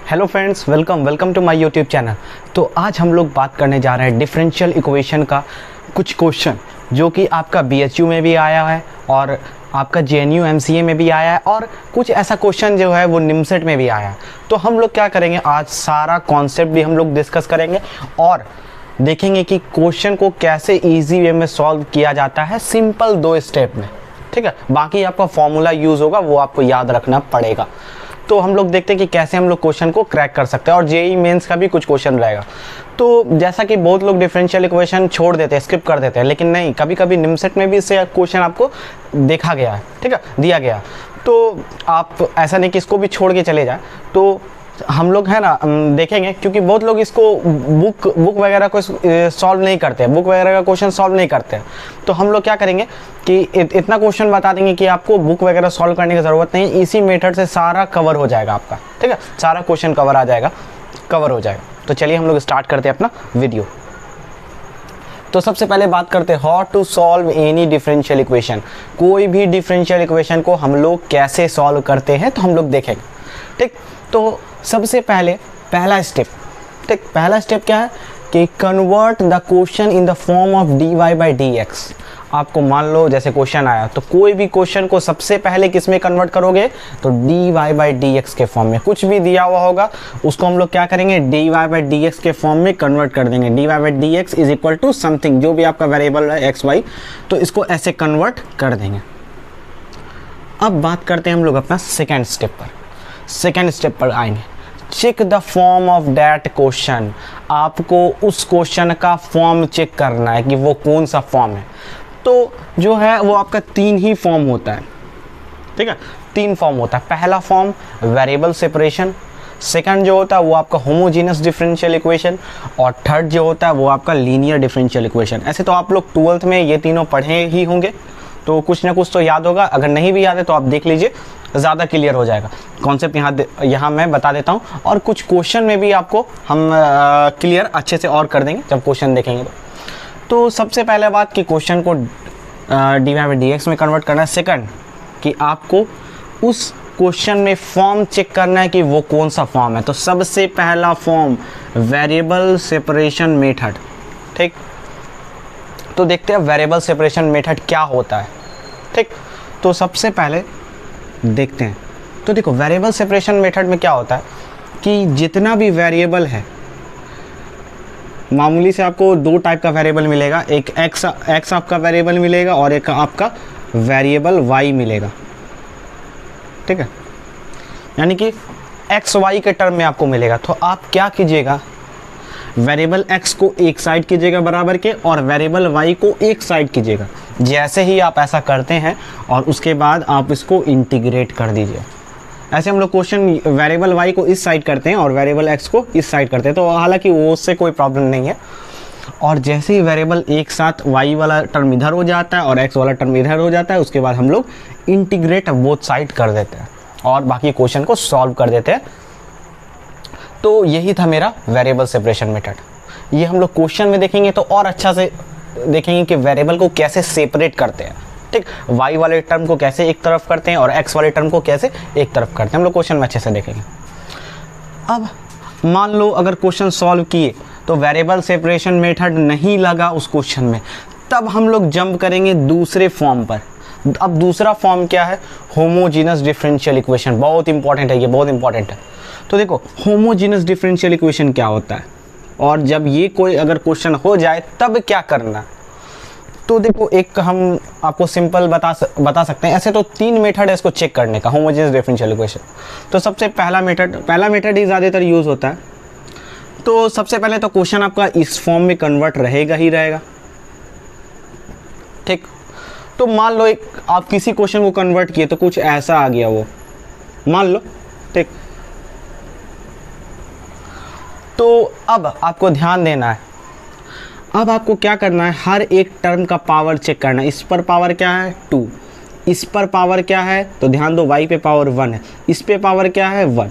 Hello friends, welcome to my YouTube channel. तो आज हम लोग बात करने जा रहे हैं डिफरेंशियल इक्वेशन का कुछ क्वेश्चन जो कि आपका बीएचयू में भी आया है और आपका जेएनयू एमसीए में भी आया है और कुछ ऐसा क्वेश्चन जो है वो निमसेट में भी आया है। तो हम लोग क्या करेंगे, आज सारा कॉन्सेप्ट भी हम लोग डिस्कस करेंगे और देखेंगे कि क्वेश्चन को कैसे ईजी वे में सॉल्व किया जाता है, सिंपल 2 स्टेप में। ठीक है, बाकी आपका फॉर्मूला यूज़ होगा वो आपको याद रखना पड़ेगा। तो हम लोग देखते हैं कि कैसे हम लोग क्वेश्चन को क्रैक कर सकते हैं और जेईई मेंस का भी कुछ क्वेश्चन रहेगा। तो जैसा कि बहुत लोग डिफरेंशियल इक्वेशन छोड़ देते हैं, स्किप कर देते हैं, लेकिन नहीं, कभी कभी निमसेट में भी इससे क्वेश्चन आपको देखा गया है, ठीक है, दिया गया। तो आप ऐसा नहीं कि इसको भी छोड़ के चले जाए। तो हम लोग है ना देखेंगे, क्योंकि बहुत लोग इसको बुक वगैरह को सॉल्व नहीं करते हैं, बुक वगैरह का क्वेश्चन सॉल्व नहीं करते हैं। तो हम लोग क्या करेंगे कि इतना क्वेश्चन बता देंगे कि आपको बुक वगैरह सॉल्व करने की ज़रूरत नहीं, इसी मेथड से सारा कवर हो जाएगा आपका। ठीक है, सारा क्वेश्चन कवर हो जाएगा। तो चलिए हम लोग स्टार्ट करते हैं अपना वीडियो। तो सबसे पहले बात करते हैं how to solve any differential equation. कोई भी डिफरेंशियल इक्वेशन को हम लोग कैसे सॉल्व करते हैं तो हम लोग देखेंगे। ठीक, तो सबसे पहले पहला स्टेप क्या है कि convert the question in the form of dy by dx। आपको मान लो जैसे क्वेश्चन आया तो कोई भी क्वेश्चन को सबसे पहले किस में कन्वर्ट करोगे तो dy बाई dx के फॉर्म में। कुछ भी दिया हुआ होगा उसको हम लोग क्या करेंगे, dy बाई dx के फॉर्म में कन्वर्ट कर देंगे। dy by dx is equal to something, जो भी आपका वेरिएबल है x y, तो इसको ऐसे कन्वर्ट कर देंगे। अब बात करते हैं हम लोग अपना सेकेंड स्टेप पर आएंगे। Check the form of that question. आपको उस क्वेश्चन का फॉर्म चेक करना है कि वो कौन सा फॉर्म है। तो जो है वो आपका 3 ही फॉर्म होता है। ठीक है, 3 फॉर्म होता है। पहला फॉर्म वेरिएबल सेपरेशन, सेकंड जो होता है वो आपका होमोजीनियस डिफरेंशियल इक्वेशन और थर्ड जो होता है वो आपका लीनियर डिफरेंशियल इक्वेशन। ऐसे तो आप लोग 12th में ये तीनों पढ़े ही होंगे, तो कुछ ना कुछ तो याद होगा। अगर नहीं भी याद है तो आप देख लीजिए, ज़्यादा क्लियर हो जाएगा। कॉन्सेप्ट यहाँ मैं बता देता हूँ और कुछ क्वेश्चन में भी आपको हम क्लियर अच्छे से और कर देंगे जब क्वेश्चन देखेंगे। तो सबसे पहले बात कि क्वेश्चन को dy बाई dx में कन्वर्ट करना है। सेकंड कि आपको उस क्वेश्चन में फॉर्म चेक करना है कि वो कौन सा फॉर्म है। तो सबसे पहला फॉर्म वेरिएबल सेपरेशन मेथड। ठीक, तो देखते हैं वेरिएबल सेपरेशन मेथड क्या होता है। ठीक, तो सबसे पहले देखते हैं। तो देखो वेरिएबल सेपरेशन मेथड में क्या होता है कि जितना भी वेरिएबल है, मामूली से आपको 2 टाइप का वेरिएबल मिलेगा, एक x आपका वेरिएबल मिलेगा और एक आपका वेरिएबल y मिलेगा। ठीक है, यानी कि x y के टर्म में आपको मिलेगा। तो आप क्या कीजिएगा, वेरिएबल x को एक साइड कीजिएगा बराबर के और वेरिएबल y को एक साइड कीजिएगा। जैसे ही आप ऐसा करते हैं और उसके बाद आप इसको इंटीग्रेट कर दीजिए। ऐसे हम लोग क्वेश्चन वेरिएबल y को इस साइड करते हैं और वेरिएबल x को इस साइड करते हैं, तो हालांकि वो उससे कोई प्रॉब्लम नहीं है। और जैसे ही वेरिएबल एक साथ y वाला टर्म इधर हो जाता है और x वाला टर्म इधर हो जाता है, उसके बाद हम लोग इंटीग्रेट बोथ साइड कर देते हैं और बाकी क्वेश्चन को सॉल्व कर देते हैं। तो यही था मेरा वेरिएबल सेपरेशन मेथड। ये हम लोग क्वेश्चन में देखेंगे तो और अच्छा से देखेंगे कि वेरिएबल को कैसे सेपरेट करते हैं। ठीक, y वाले टर्म को कैसे एक तरफ करते हैं और x वाले टर्म को कैसे एक तरफ करते हैं, हम लोग क्वेश्चन में अच्छे से देखेंगे। अब मान लो अगर क्वेश्चन सॉल्व किए तो वेरिएबल सेपरेशन मेथड नहीं लगा उस क्वेश्चन में, तब हम लोग जंप करेंगे दूसरे फॉर्म पर। अब दूसरा फॉर्म क्या है, होमोजीनियस डिफरेंशियल इक्वेशन। बहुत इंपॉर्टेंट है, ये बहुत इंपॉर्टेंट है। तो देखो होमोजीनियस डिफरेंशियल इक्वेशन क्या होता है और जब ये कोई अगर क्वेश्चन हो जाए तब क्या करना। तो देखो एक हम आपको सिंपल बता सकते हैं। ऐसे तो 3 मेथड है इसको चेक करने का, होमोजेनियस डिफरेंशियल इक्वेशन। तो सबसे पहला मेथड ही ज़्यादातर यूज़ होता है। तो सबसे पहले तो क्वेश्चन आपका इस फॉर्म में कन्वर्ट रहेगा ही रहेगा। ठीक, तो मान लो आप किसी क्वेश्चन को कन्वर्ट किए तो कुछ ऐसा आ गया वो, मान लो। ठीक, तो अब आपको ध्यान देना है। अब आपको क्या करना है, हर एक टर्म का पावर चेक करना है। इस पर पावर क्या है 2, इस पर पावर क्या है, तो ध्यान दो y पे पावर 1 है, इस पे पावर क्या है 1।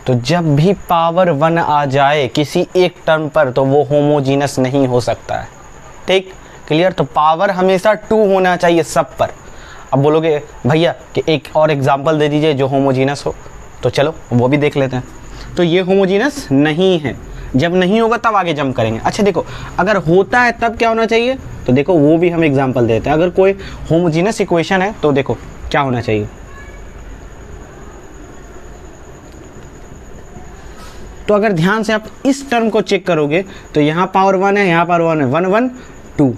तो जब भी पावर 1 आ जाए किसी एक टर्म पर तो वो होमोजीनस नहीं हो सकता है। ठीक, क्लियर। तो पावर हमेशा 2 होना चाहिए सब पर। अब बोलोगे भैया कि एक और एग्जांपल दे दीजिए जो होमोजीनस हो, तो चलो वो भी देख लेते हैं। तो ये होमोजीनस नहीं है। जब नहीं होगा तब आगे जंप करेंगे। अच्छा देखो, अगर होता है तब क्या होना चाहिए, तो देखो वो भी हम एग्जांपल देते हैं। अगर कोई होमोजीनस इक्वेशन है तो देखो क्या होना चाहिए, तो अगर ध्यान से आप इस टर्म को चेक करोगे तो यहाँ पावर 1 है, यहाँ पावर 1 है, 1 1 2।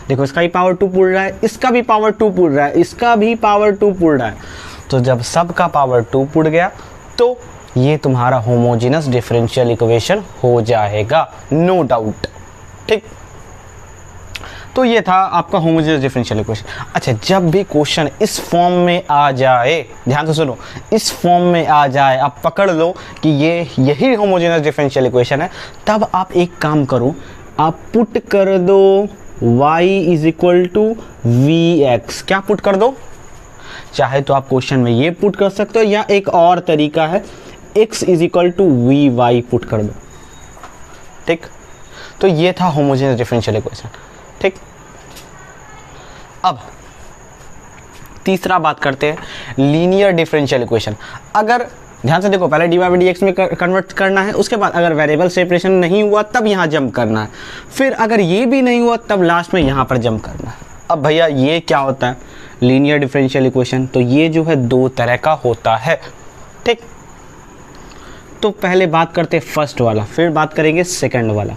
देखो इसका भी पावर 2 पुल रहा है, इसका भी पावर 2 पुल रहा है, इसका भी पावर 2 पुल रहा है। तो जब सबका पावर 2 पुल गया तो ये तुम्हारा होमोजेनस डिफरेंशियल इक्वेशन हो जाएगा, नो डाउट। ठीक, तो ये था आपका होमोजेनस डिफरेंशियल इक्वेशन। अच्छा, जब भी क्वेश्चन इस फॉर्म में आ जाए, ध्यान से सुनो, इस फॉर्म में आ जाए, आप पकड़ लो कि ये यही होमोजेनस डिफरेंशियल इक्वेशन है, तब आप एक काम करो, आप पुट कर दो y is equal to v x. क्या पुट कर दो, चाहे तो आप क्वेश्चन में ये पुट कर सकते हो, या एक और तरीका है x is equal to v y put कर दो। ठीक, तो ये था होमोजेनस डिफरेंशियल इक्वेशन। ठीक, अब तीसरा बात करते हैं लीनियर डिफरेंशियल इक्वेशन। अगर ध्यान से देखो, पहले d y by d x में कन्वर्ट करना है, उसके बाद अगर वेरिएबल सेपरेशन नहीं हुआ तब यहाँ जंप करना है, फिर अगर ये भी नहीं हुआ तब लास्ट में यहाँ पर जंप करना है। अब भैया ये क्या होता है लीनियर डिफरेंशियल इक्वेशन, तो ये जो है दो तरह का होता है। ठीक, तो पहले बात करते हैं फर्स्ट वाला, फिर बात करेंगे सेकंड वाला।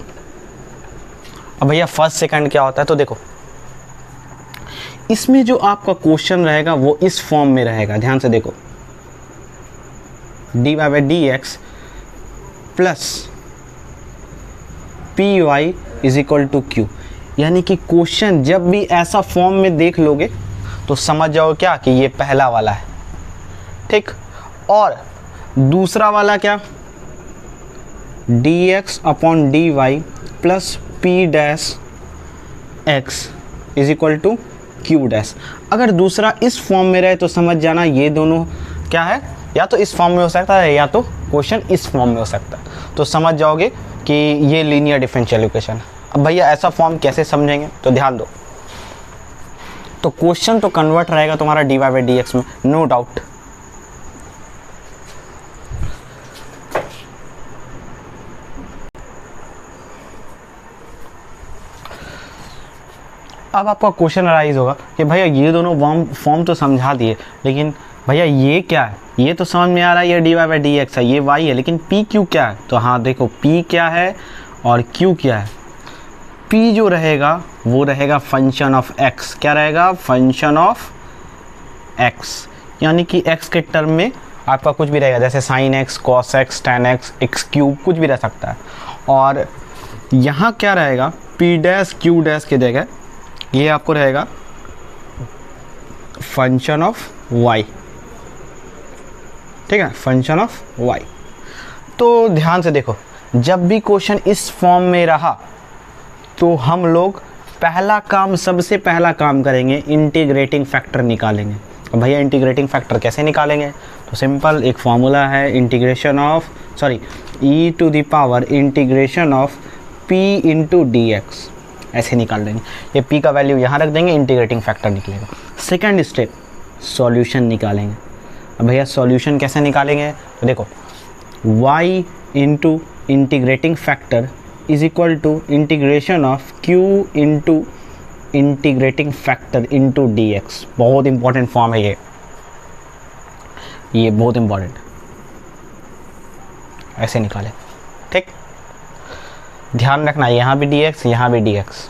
अब भैया फर्स्ट सेकंड क्या होता है, तो देखो इसमें जो आपका क्वेश्चन रहेगा वो इस फॉर्म में रहेगा। ध्यान से देखो, d y by d x plus p y is equal to q, यानी कि क्वेश्चन जब भी ऐसा फॉर्म में देख लोगे तो समझ जाओ क्या कि ये पहला वाला है। ठीक, और दूसरा वाला क्या, d x upon d y plus p dash x is equal to q dash. अगर दूसरा इस फॉर्म में रहे तो समझ जाना ये दोनों क्या है, या तो इस फॉर्म में हो सकता है या तो क्वेश्चन इस फॉर्म में हो सकता है, तो समझ जाओगे कि ये लीनियर डिफरेंशियल इक्वेशन है। अब भैया ऐसा फॉर्म कैसे समझेंगे, तो ध्यान दो, तो क्वेश्चन तो कन्वर्ट रहेगा तुम्हारा d y by d x में, नो डाउट। अब आपका क्वेश्चन अराइज होगा कि भैया ये दोनों फॉर्म तो समझा दिए, लेकिन भैया ये क्या है, ये तो समझ में आ रहा है ये d y by d x है, ये वाई है, लेकिन पी क्यू क्या है। तो हाँ देखो, पी क्या है और क्यू क्या है। पी जो रहेगा वो रहेगा फंक्शन ऑफ एक्स। क्या रहेगा, फंक्शन ऑफ एक्स, यानी कि एक्स के टर्म में आपका कुछ भी रहेगा, जैसे sine x, cos x, ten x, x cube, कुछ भी रह सकता है। और यहाँ क्या रहेगा, पी डैश क्यू डैश की जगह ये आपको रहेगा फंक्शन ऑफ वाई। ठीक है, फंक्शन ऑफ वाई। तो ध्यान से देखो, जब भी क्वेश्चन इस फॉर्म में रहा तो हम लोग पहला काम, सबसे पहला काम करेंगे, इंटीग्रेटिंग फैक्टर निकालेंगे। अब भैया इंटीग्रेटिंग फैक्टर कैसे निकालेंगे, तो सिंपल एक फॉर्मूला है, integration of e to the power integration of p into d x, ऐसे निकाल देंगे। ये p का वैल्यू यहाँ रख देंगे, इंटीग्रेटिंग फैक्टर निकलेगा। सेकंड स्टेप, सॉल्यूशन निकालेंगे। अब भैया सॉल्यूशन कैसे निकालेंगे, तो देखो y into integrating factor is equal to integration of q into integrating factor into d x. बहुत इंपॉर्टेंट फॉर्म है ये बहुत इंपॉर्टेंट, ऐसे निकाले। ठीक, ध्यान रखना, यहाँ भी dx, यहाँ भी dx,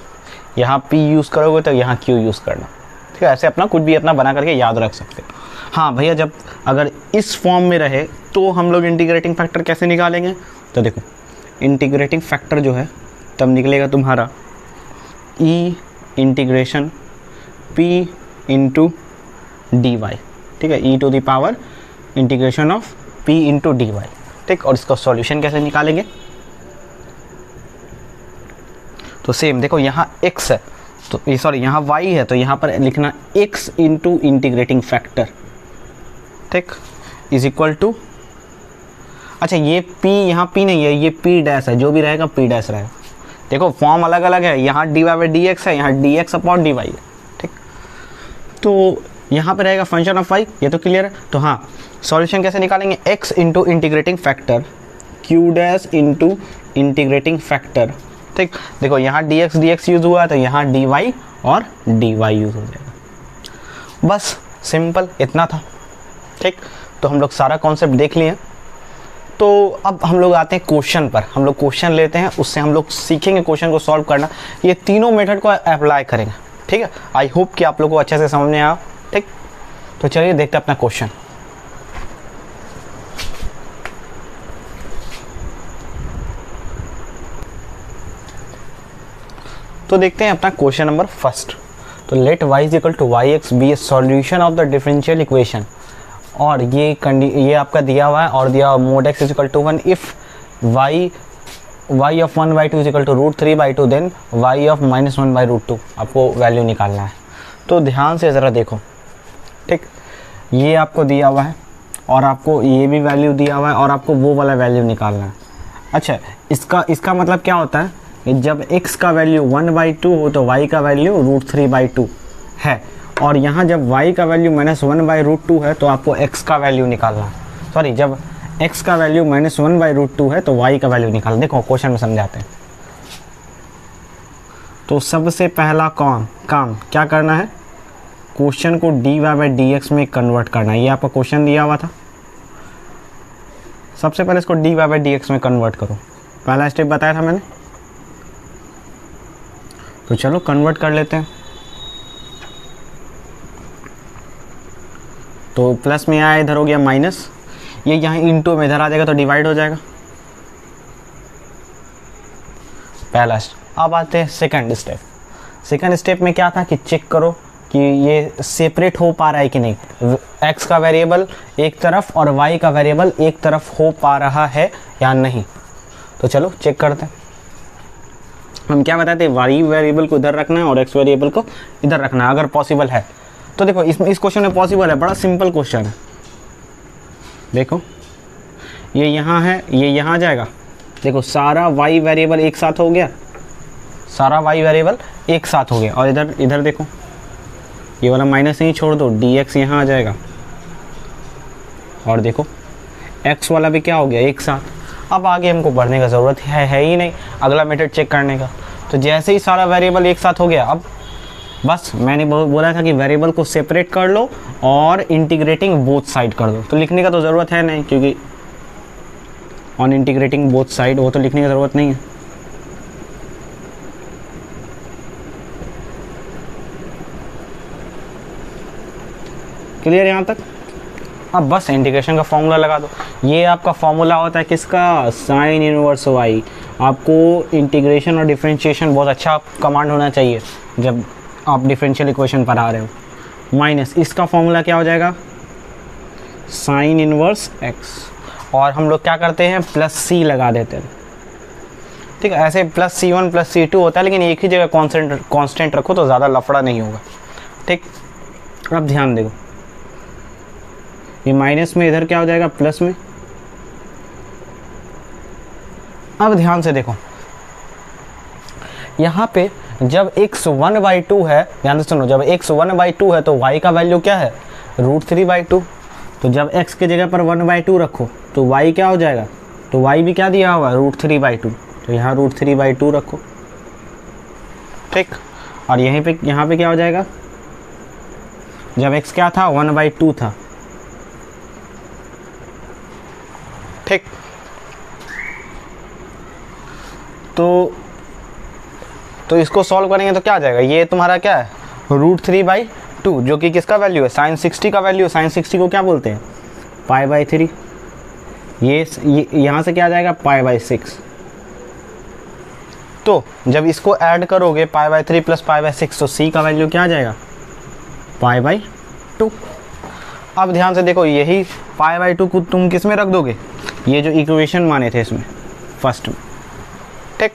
यहाँ p यूज़ करोगे तो यहाँ q यूज़ करना। ठीक है, ऐसे अपना कुछ भी अपना बना करके याद रख सकते हो। हाँ भैया, जब अगर इस फॉर्म में रहे तो हम लोग इंटीग्रेटिंग फैक्टर कैसे निकालेंगे, तो देखो इंटीग्रेटिंग फैक्टर जो है तब निकलेगा तुम्हारा e integration p into d y. ठीक है, e to the power integration of p into d y. ठीक, और इसका सॉल्यूशन कैसे निकालेंगे, तो सेम देखो, यहाँ x है तो सॉरी यहाँ y है, तो यहाँ पर लिखना x इंटू इंटीग्रेटिंग फैक्टर। ठीक, इज इक्वल टू, अच्छा ये p यहाँ p नहीं है, ये p डैश है, जो भी रहेगा p डैश रहेगा। देखो फॉर्म अलग अलग है, यहाँ d y by d x है, यहाँ d x upon d y है। ठीक, तो यहाँ पे रहेगा फंक्शन ऑफ y, ये तो क्लियर है। तो हाँ, सॉल्यूशन कैसे निकालेंगे, x into integrating factor Q dash into integrating factor. ठीक, देखो यहाँ dx dx यूज़ हुआ है तो यहाँ dy और dy यूज़ हो जाएगा। बस सिंपल इतना था। ठीक, तो हम लोग सारा कॉन्सेप्ट देख लिए। तो अब हम लोग आते हैं क्वेश्चन पर। हम लोग क्वेश्चन लेते हैं, उससे हम लोग सीखेंगे क्वेश्चन को सॉल्व करना। ये तीनों मेथड को अप्लाई करेंगे। ठीक है, आई होप कि आप लोगों को अच्छे से समझ में आया। ठीक, तो चलिए देखते हैं अपना क्वेश्चन। तो देखते हैं अपना क्वेश्चन नंबर फर्स्ट। तो let y is equal to y x be a solution of the differential equation. और ये आपका दिया हुआ है और दिया हुआ mod x is equal to 1 if y of 1/2 is equal to √3/2 then y of -1/√2। आपको वैल्यू निकालना है। तो ध्यान से ज़रा देखो। ठीक, ये आपको दिया हुआ है और आपको ये भी वैल्यू दिया हुआ है और आपको वो वाला वैल्यू निकालना है। अच्छा, इसका मतलब क्या होता है कि जब x का वैल्यू 1/2 हो तो y का वैल्यू √3/2 है, और यहाँ जब y का वैल्यू -1/√2 है तो आपको x का वैल्यू निकालना है। सॉरी, जब x का वैल्यू -1/√2 है तो y का वैल्यू निकालना। देखो क्वेश्चन में समझाते हैं। तो सबसे पहला काम क्या करना है, क्वेश्चन को dy/dx में कन्वर्ट करना है। ये आपका क्वेश्चन दिया हुआ था। सबसे पहले इसको dy/dx में कन्वर्ट करो। पहला स्टेप बताया था मैंने, तो चलो कन्वर्ट कर लेते हैं। तो प्लस में आया, इधर हो गया माइनस, ये यहाँ इंटू में इधर आ जाएगा तो डिवाइड हो जाएगा। पहला स्टेप। अब आते हैं सेकंड स्टेप। सेकंड स्टेप में क्या था कि चेक करो कि ये सेपरेट हो पा रहा है कि नहीं। x का वेरिएबल एक तरफ और y का वेरिएबल एक तरफ हो पा रहा है या नहीं। तो चलो चेक करते हैं। हम क्या बताते हैं, y वेरिएबल को इधर रखना है और x वेरिएबल को इधर रखना है अगर पॉसिबल है। तो देखो इस क्वेश्चन में पॉसिबल है, बड़ा सिंपल क्वेश्चन है। देखो ये यहाँ है, ये यहाँ जाएगा। देखो सारा y वेरिएबल एक साथ हो गया, सारा y वेरिएबल एक साथ हो गया। और इधर देखो, ये वाला माइनस नहीं छोड़ दो, dx यहाँ आ जाएगा। और देखो x वाला भी क्या हो गया, एक साथ। अब आगे हमको बढ़ने का ज़रूरत है ही नहीं, अगला मेथड चेक करने का। तो जैसे ही सारा वेरिएबल एक साथ हो गया, अब बस मैंने बोला था कि वेरिएबल को सेपरेट कर लो और इंटीग्रेटिंग बोथ साइड कर दो। तो लिखने का तो ज़रूरत है नहीं, क्योंकि ऑन इंटीग्रेटिंग बोथ साइड वो तो लिखने की ज़रूरत नहीं है। क्लियर यहाँ तक? अब बस इंटीग्रेशन का फॉर्मूला लगा दो। ये आपका फॉर्मूला होता है किसका, साइन इनवर्स y। आपको इंटीग्रेशन और डिफरेंशिएशन बहुत अच्छा कमांड होना चाहिए जब आप डिफरेंशियल इक्वेशन पर आ रहे हो। माइनस इसका फॉर्मूला क्या हो जाएगा, साइन इनवर्स x। और हम लोग क्या करते हैं, प्लस c लगा देते हैं। ठीक है, ऐसे प्लस c1 प्लस c2 होता है, लेकिन एक ही जगह कांस्टेंट रखो तो ज़्यादा लफड़ा नहीं होगा। ठीक, अब ध्यान देखो, ये माइनस में इधर क्या हो जाएगा, प्लस में। अब ध्यान से देखो, यहाँ पे जब x 1/2 है, ध्यान से सुनो, जब x 1/2 है तो y का वैल्यू क्या है, √3/2। तो जब x के जगह पर 1/2 रखो तो y क्या हो जाएगा, तो y भी क्या दिया हुआ है, √3/2। तो यहाँ √3/2 रखो। ठीक, और यहाँ पे क्या हो जाएगा, जब x क्या था, 1/2 था। ठीक, तो इसको सॉल्व करेंगे तो क्या आ जाएगा, ये तुम्हारा क्या है, √3/2, जो कि किसका वैल्यू है, sin 60 का वैल्यू है। sin 60 को क्या बोलते हैं, π/3। ये यहाँ से क्या आ जाएगा, π/6। तो जब इसको ऐड करोगे π/3 प्लस π/6 तो c का वैल्यू क्या आ जाएगा, π/2। अब ध्यान से देखो, यही π/2 को तुम किस में रख दोगे, ये जो इक्वेशन माने थे इसमें फर्स्ट में। ठीक,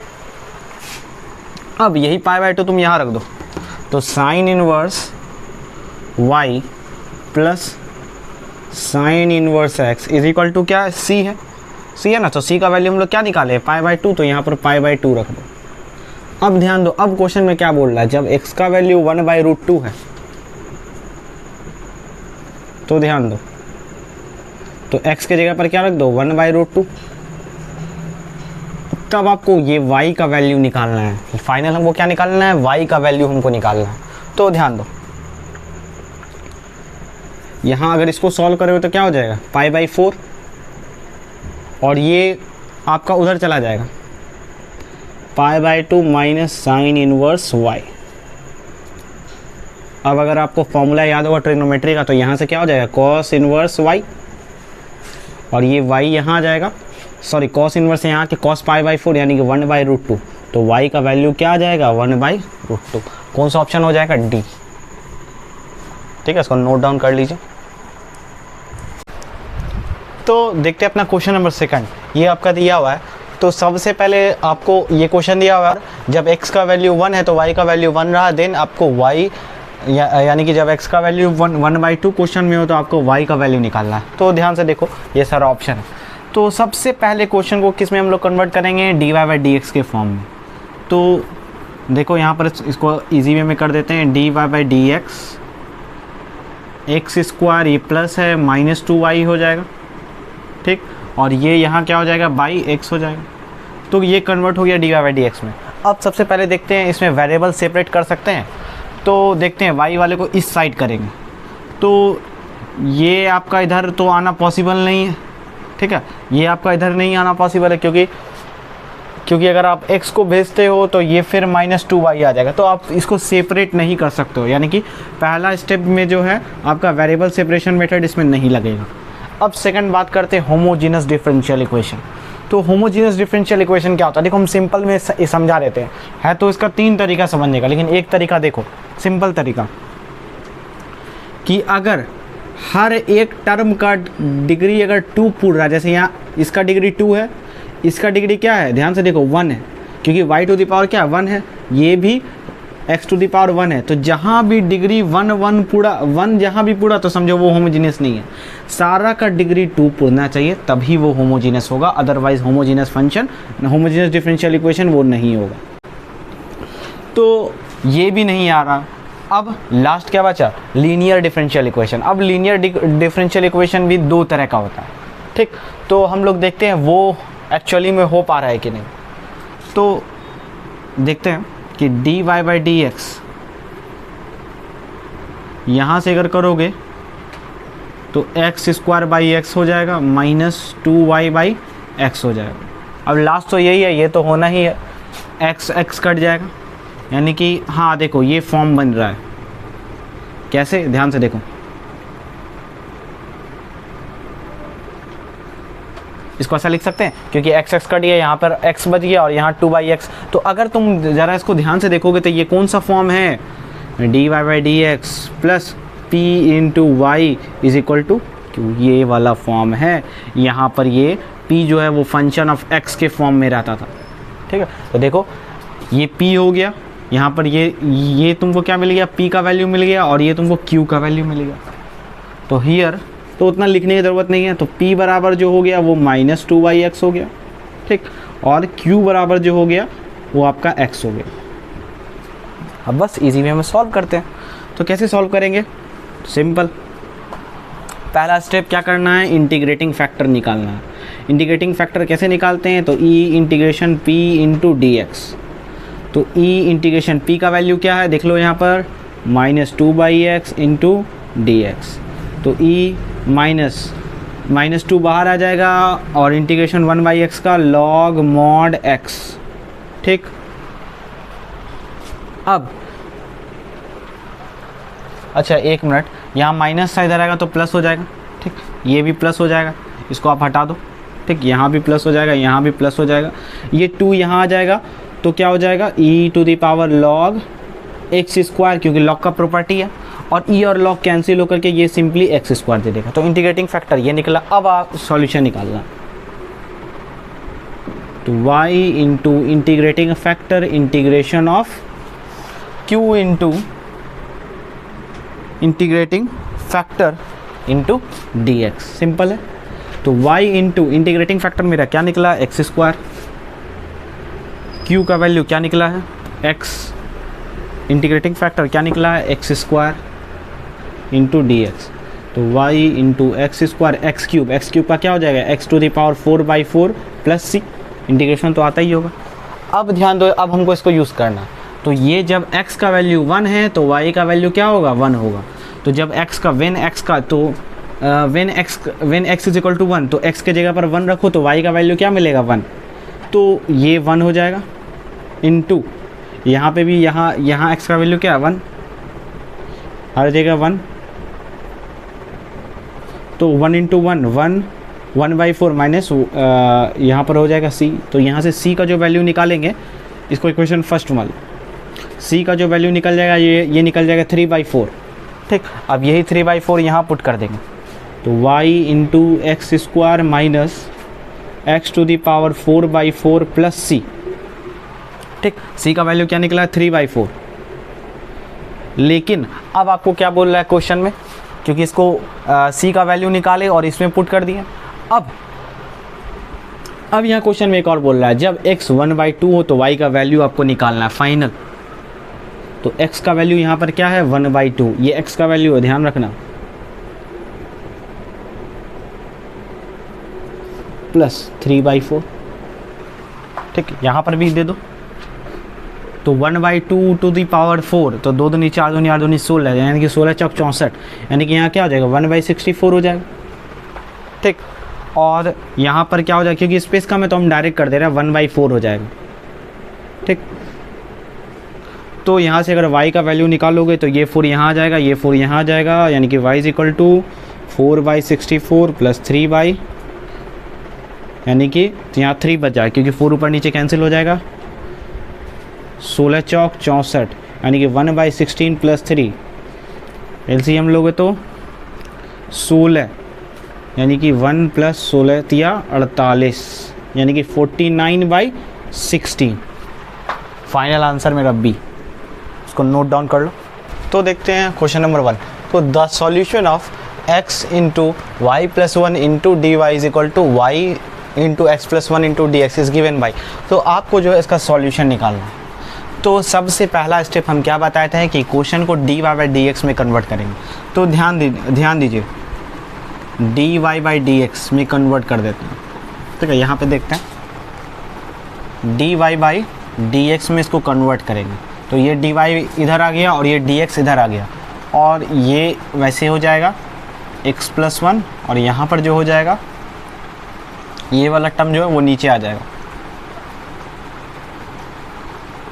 अब यही π/2 तुम यहाँ रख दो, तो sine inverse y plus sine inverse x is equal to क्या, c है, c है ना। तो c का वैल्यू हम लोग क्या निकाले, π/2, तो यहाँ पर π/2 रख दो। अब ध्यान दो, अब क्वेश्चन में क्या बोल रहा है, जब x का वैल्यू 1/√2 है तो ध्यान दो, तो x के जगह पर क्या रख दो, 1/√2। तब आपको ये y का वैल्यू निकालना है। फाइनल हमको क्या निकालना है, y का वैल्यू हमको निकालना है। तो ध्यान दो, यहाँ अगर इसको सॉल्व करोगे तो क्या हो जाएगा, π/4, और ये आपका उधर चला जाएगा π/2 माइनस साइन इनवर्स y। अब अगर आपको फॉर्मूला याद होगा ट्रिग्नोमेट्री का, तो यहाँ से क्या हो जाएगा, cos इनवर्स y, और ये y यहाँ आ जाएगा, सॉरी cos इनवर्स यहाँ के cos π/4 यानी कि 1/√2। तो y का वैल्यू क्या आ जाएगा, 1/√2। कौन सा ऑप्शन हो जाएगा, डी। ठीक है, इसको नोट डाउन कर लीजिए। तो देखते हैं अपना क्वेश्चन नंबर सेकंड। ये आपका दिया हुआ है, तो सबसे पहले आपको ये क्वेश्चन दिया हुआ है, जब x का वैल्यू 1 है तो y का वैल्यू 1 रहा, देन आपको y यानी कि जब x का वैल्यू 1/2 क्वेश्चन में हो तो आपको y का वैल्यू निकालना है। तो ध्यान से देखो, ये सारा ऑप्शन है। तो सबसे पहले क्वेश्चन को किस में हम लोग कन्वर्ट करेंगे, dy/dx के फॉर्म में। तो देखो यहाँ पर इसको इजी वे में कर देते हैं, dy/dx x² ये प्लस है -2y हो जाएगा, ठीक, और ये यहाँ क्या हो जाएगा, बाई x हो जाएगा। तो ये कन्वर्ट हो गया dy/dx में। अब सबसे पहले देखते हैं इसमें वेरिएबल सेपरेट कर सकते हैं, तो देखते हैं y वाले को इस साइड करेंगे। तो ये आपका इधर तो आना पॉसिबल नहीं है, ठीक है, ये आपका इधर नहीं आना पॉसिबल है, क्योंकि अगर आप x को भेजते हो तो ये फिर -2y आ जाएगा। तो आप इसको सेपरेट नहीं कर सकते हो, यानी कि पहला स्टेप में जो है आपका वेरिएबल सेपरेशन मेथड इसमें नहीं लगेगा। अब सेकंड बात करते हैं होमोजीनस डिफरेंशियल इक्वेशन। तो होमोजीनस डिफरेंशियल इक्वेशन क्या होता है, देखो हम सिंपल में समझा देते हैं, है तो इसका 3 तरीका समझने का, लेकिन एक तरीका देखो, सिंपल तरीका, कि अगर हर एक टर्म का डिग्री अगर 2 पूर्ण रहा है, जैसे यहाँ इसका डिग्री 2 है, इसका डिग्री क्या है, ध्यान से देखो 1 है, क्योंकि y टू द पावर क्या 1 है, ये भी x टू द पावर 1 है। तो जहाँ भी डिग्री 1 पूरा 1 जहाँ भी पूरा, तो समझो वो होमोजीनियस नहीं है। सारा का डिग्री 2 पूरना चाहिए, तभी वो होमोजीनियस होगा, otherwise homogeneous function, homogeneous differential equation वो नहीं होगा। तो ये भी नहीं आ रहा। अब लास्ट क्या बचा, लीनियर डिफरेंशियल इक्वेशन। अब लीनियर डिफरेंशियल इक्वेशन भी 2 तरह का होता है, ठीक। तो हम लोग देखते हैं वो एक्चुअली में हो पा रहा है कि नहीं। तो देखते हैं कि dy/dx यहाँ से अगर करोगे तो x² हो जाएगा, -2y/x हो जाएगा। अब लास्ट तो यही है, ये तो होना ही है, x कट जाएगा, यानी कि हाँ देखो ये फॉर्म बन रहा है। कैसे, ध्यान से देखो, इसको ऐसा लिख सकते हैं, क्योंकि x कट गया, यहाँ पर x बच गया और यहाँ 2/x। तो अगर तुम ज़रा इसको ध्यान से देखोगे तो ये कौन सा फॉर्म है, dy/dx plus p into y is equal to, ये वाला फॉर्म है। यहाँ पर ये p जो है वो फंक्शन ऑफ x के फॉर्म में रहता था, ठीक है। तो देखो ये p हो गया, यहाँ पर ये तुमको क्या मिल गया, p का वैल्यू मिल गया, और ये तुमको q का वैल्यू मिल गया। तो हियर तो उतना लिखने की ज़रूरत नहीं है। तो p बराबर जो हो गया वो -2y/x हो गया, ठीक, और q बराबर जो हो गया वो आपका x हो गया। अब बस इजी वे में सॉल्व करते हैं। तो कैसे सॉल्व करेंगे, सिंपल, पहला स्टेप क्या करना है, इंटीग्रेटिंग फैक्टर निकालना है। इंटीग्रेटिंग फैक्टर कैसे निकालते हैं, तो e integration p into d x. तो e इंटीग्रेशन p का वैल्यू क्या है, देख लो यहाँ पर -2/x इंटू डी एक्स। तो e -2 बाहर आ जाएगा, और इंटीग्रेशन 1/x का log mod x, ठीक। अब अच्छा एक मिनट, यहाँ माइनस सा इधर आएगा तो प्लस हो जाएगा, ठीक, ये भी प्लस हो जाएगा, इसको आप हटा दो, ठीक, यहाँ भी प्लस हो जाएगा, यहाँ भी प्लस हो जाएगा, ये 2 यहाँ आ जाएगा, तो क्या हो जाएगा e to the power log x², क्योंकि log का प्रॉपर्टी है, और e और log कैंसिल होकर के ये सिंपली x² दे देगा। तो इंटीग्रेटिंग फैक्टर ये निकला। अब आप सॉल्यूशन निकालना, तो y into integrating factor integration of q into integrating factor into d x, simple है। तो y इंटू इंटीग्रेटिंग फैक्टर मेरा क्या निकला, x², q का वैल्यू क्या निकला है, x, इंटीग्रेटिंग फैक्टर क्या निकला है, x² इंटू डी एक्स। तो y इंटू x² x³ का क्या हो जाएगा, x to the power 4/4 plus c, integration तो आता ही होगा। अब ध्यान दो, अब हमको इसको यूज़ करना। तो ये जब x का वैल्यू 1 है तो y का वैल्यू क्या होगा, 1 होगा। तो जब x का वेन x का तो when x is equal to 1, तो x के जगह पर 1 रखो तो y का वैल्यू क्या मिलेगा, 1। तो ये 1 हो जाएगा इनटू यहाँ पे भी यहाँ x का वैल्यू क्या है, 1, हर जगह 1। तो 1 इंटू 1 1/4 माइनस यहाँ पर हो जाएगा c। तो यहाँ से c का जो वैल्यू निकालेंगे, इसको इक्वेशन फर्स्ट मान लो, c का जो वैल्यू निकल जाएगा ये निकल जाएगा 3/4। ठीक, अब यही 3/4 यहाँ पुट कर देंगे। तो y into x square minus x to the power 4/4 plus c। ठीक, c का वैल्यू क्या निकला, 3/4। लेकिन अब आपको क्या बोल रहा है क्वेश्चन में, क्योंकि इसको c का वैल्यू निकाले और इसमें पुट कर दिया। अब यहाँ क्वेश्चन में एक और बोल रहा है, जब x 1/2 हो तो y का वैल्यू आपको निकालना है फाइनल। तो x का वैल्यू यहाँ पर क्या है, 1/2, ये x का वैल्यू है, ध्यान रखना, प्लस 3/4। ठीक, यहाँ पर भी दे दो। तो 1/2 टू दी पावर 4, तो 2 दूनी 4 दूनी 8 दूनी 16, यानी कि 16 चौक 64, यानी कि यहाँ क्या हो जाएगा, 1/64 हो जाएगा। ठीक, और यहाँ पर क्या हो जाएगा, क्योंकि स्पेस कम है तो हम डायरेक्ट कर दे रहे हैं, 1/4 हो जाएगा। ठीक, तो यहाँ से अगर y का वैल्यू निकालोगे तो ये 4 यहाँ आ जाएगा, ये 4 यहाँ आ जाएगा, यानी कि y is equal to 4/64 plus 3/, यानी कि तो यहाँ 3 बच जाएगा, क्योंकि 4 ऊपर नीचे कैंसिल हो जाएगा, 16 चौक 64, यानी कि 1/16 प्लस 3, एलसीएम लोगे तो 16, यानी कि 1 प्लस 16 तिया 48, यानी कि 49/16। फाइनल आंसर मेरा बी, इसको नोट डाउन कर लो। तो देखते हैं क्वेश्चन नंबर 1। तो the solution of x into y plus 1 into d y is equal to y into x plus 1 into d x is given by. तो आपको जो है इसका सॉल्यूशन निकालना है। तो सबसे पहला स्टेप हम क्या बताए थे कि क्वेश्चन को d y by d x में कन्वर्ट करेंगे। तो ध्यान दीजिए, d y by d x में कन्वर्ट कर देते हैं। ठीक है, यहाँ पे देखते हैं, d y by d x में इसको कन्वर्ट करेंगे। तो ये डी वाई इधर आ गया और ये डी एक्स इधर आ गया, और ये वैसे हो जाएगा एक्स प्लस 1, और यहाँ पर जो हो जाएगा ये वाला टर्म जो है वो नीचे आ जाएगा।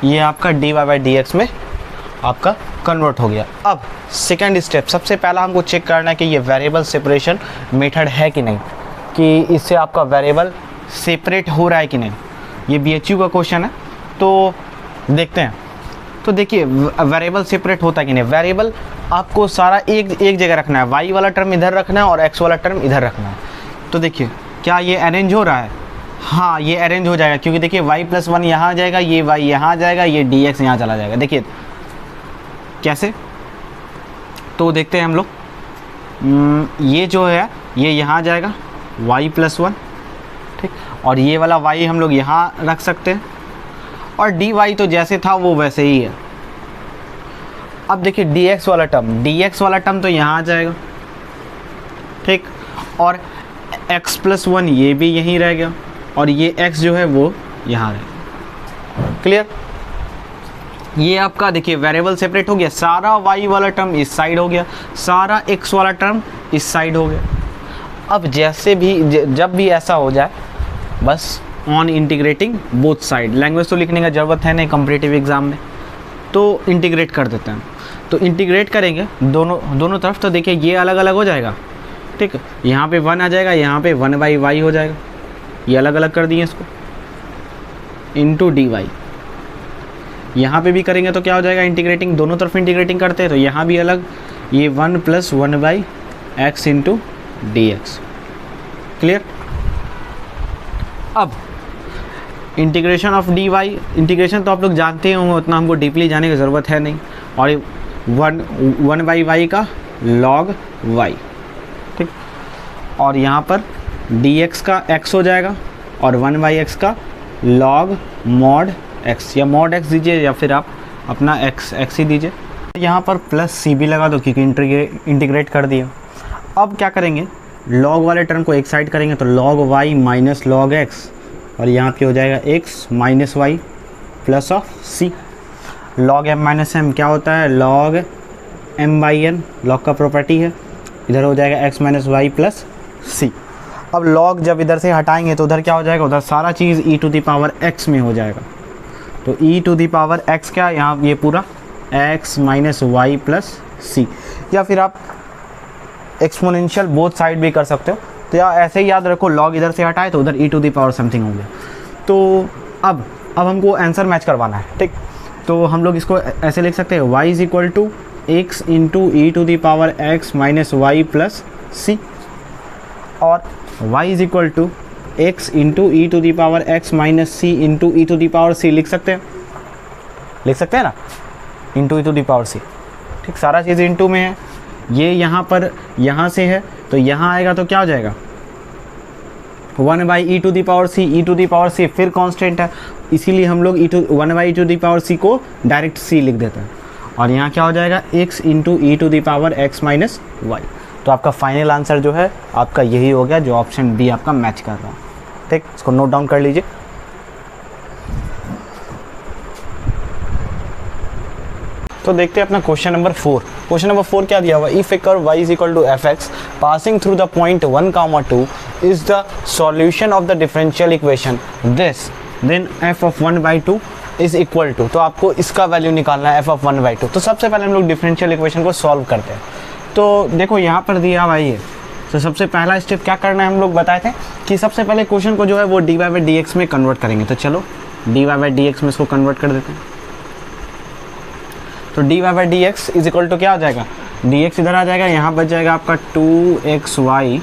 ये आपका d y by d x में आपका कन्वर्ट हो गया। अब सेकेंड स्टेप, सबसे पहला हमको चेक करना है कि ये वेरिएबल सेपरेशन मेथड है कि नहीं, कि इससे आपका वेरिएबल सेपरेट हो रहा है कि नहीं। ये बीएचयू का क्वेश्चन है, तो देखते हैं। तो देखिए वेरिएबल सेपरेट होता है कि नहीं। वेरिएबल आपको सारा एक जगह रखना है, वाई वाला टर्म इधर रखना है और एक्स वाला टर्म इधर रखना है। तो देखिए क्या ये अरेंज हो रहा है, हाँ ये अरेंज हो जाएगा, क्योंकि देखिए y प्लस 1 यहाँ आ जाएगा, ये y यहाँ आ जाएगा, ये dx यहाँ चला जाएगा। देखिए कैसे, तो देखते हैं हम लोग, ये जो है ये यहाँ आ जाएगा y प्लस 1, ठीक, और ये वाला y हम लोग यहाँ रख सकते हैं, और dy तो जैसे था वो वैसे ही है। अब देखिए dx वाला टर्म तो यहाँ आ जाएगा, ठीक, और x प्लस 1 ये भी यहीं रह गया, और ये x जो है वो यहाँ रहेगा। क्लियर, ये आपका देखिए वेरिएबल सेपरेट हो गया, सारा y वाला टर्म इस साइड हो गया, सारा x वाला टर्म इस साइड हो गया। अब जैसे भी जब भी ऐसा हो जाए, बस on integrating both side, language तो लिखने का ज़रूरत है नहीं कंपैरेटिव एग्जाम में, तो इंटीग्रेट कर देते हैं। तो इंटीग्रेट करेंगे दोनों तरफ, तो देखिए ये अलग अलग हो जाएगा, ठीक, यहाँ पे 1 आ जाएगा, यहाँ पे 1/y हो जाएगा, ये अलग अलग कर दिए इसको, इंटू डी वाई। यहाँ पे भी करेंगे तो क्या हो जाएगा, इंटीग्रेटिंग दोनों तरफ इंटीग्रेटिंग करते हैं, तो यहाँ भी अलग, ये 1 plus 1/x into d x. Clear. अब integration of d y, integration तो आप लोग जानते होंगे, उतना हमको डीपली जाने की ज़रूरत है नहीं, और 1/y का log y, ठीक, और यहाँ पर dx का x हो जाएगा, और 1/x का log mod x, या mod x दीजिए, या फिर आप अपना x ही दीजिए। यहाँ पर प्लस सी भी लगा दो, क्योंकि इंटीग्रेट कर दिया। अब क्या करेंगे, log वाले टर्म को एक साइड करेंगे, तो log y minus log x और यहाँ पे हो जाएगा x minus y plus of c। log m minus m क्या होता है, log m by n, log का प्रॉपर्टी है। इधर हो जाएगा x minus y plus c। अब log जब इधर से हटाएंगे तो उधर क्या हो जाएगा, उधर सारा चीज़ e to the power x में हो जाएगा। तो e to the power x क्या, यहाँ ये पूरा x minus y plus c, या फिर आप एक्सपोनेंशियल बोथ साइड भी कर सकते हो। तो या ऐसे ही याद रखो, log इधर से हटाए तो उधर e to the power something हो गया। तो अब हमको आंसर मैच करवाना है, ठीक। तो हम लोग इसको ऐसे लिख सकते हैं, y is equal to x into e to the power x minus y plus c, और y is equal to x into e to the power x minus c into e to the power c। लिख सकते हैं ना, into e to the power c, ठीक। सारा चीज़ into में है, ये यहाँ पर यहाँ से है तो यहाँ आएगा तो क्या हो जाएगा, 1 by e to the power c, e to the power c फिर कांस्टेंट है, इसीलिए हम लोग 1 by e to the power c को डायरेक्ट सी लिख देते हैं। और यहाँ क्या हो जाएगा, x into e to the power x minus y. तो आपका फाइनल आंसर जो है आपका यही हो गया, जो ऑप्शन बी आपका मैच कर रहा है, ठीक। इसको नोट डाउन कर लीजिए। तो देखते हैं अपना क्वेश्चन नंबर 4। क्वेश्चन नंबर 4 क्या दिया हुआ, if a curve y is equal to f x passing through the point 1, 2 is the solution of the differential equation this, then f of 1/2 is equal to. तो आपको इसका value निकालना है f of 1/2। तो सबसे पहले हम लोग डिफरेंशियल इक्वेशन को सॉल्व करते हैं। तो देखो यहाँ पर दिया हुआ है, तो सबसे पहला स्टेप क्या करना है, हम लोग बताए थे कि सबसे पहले क्वेश्चन को जो है वो dy/dx में कन्वर्ट करेंगे। तो चलो dy/dx में इसको कन्वर्ट कर देते हैं। तो dy/dx इज इक्वल टू क्या हो जाएगा, dx इधर आ जाएगा, यहाँ बच जाएगा आपका 2xy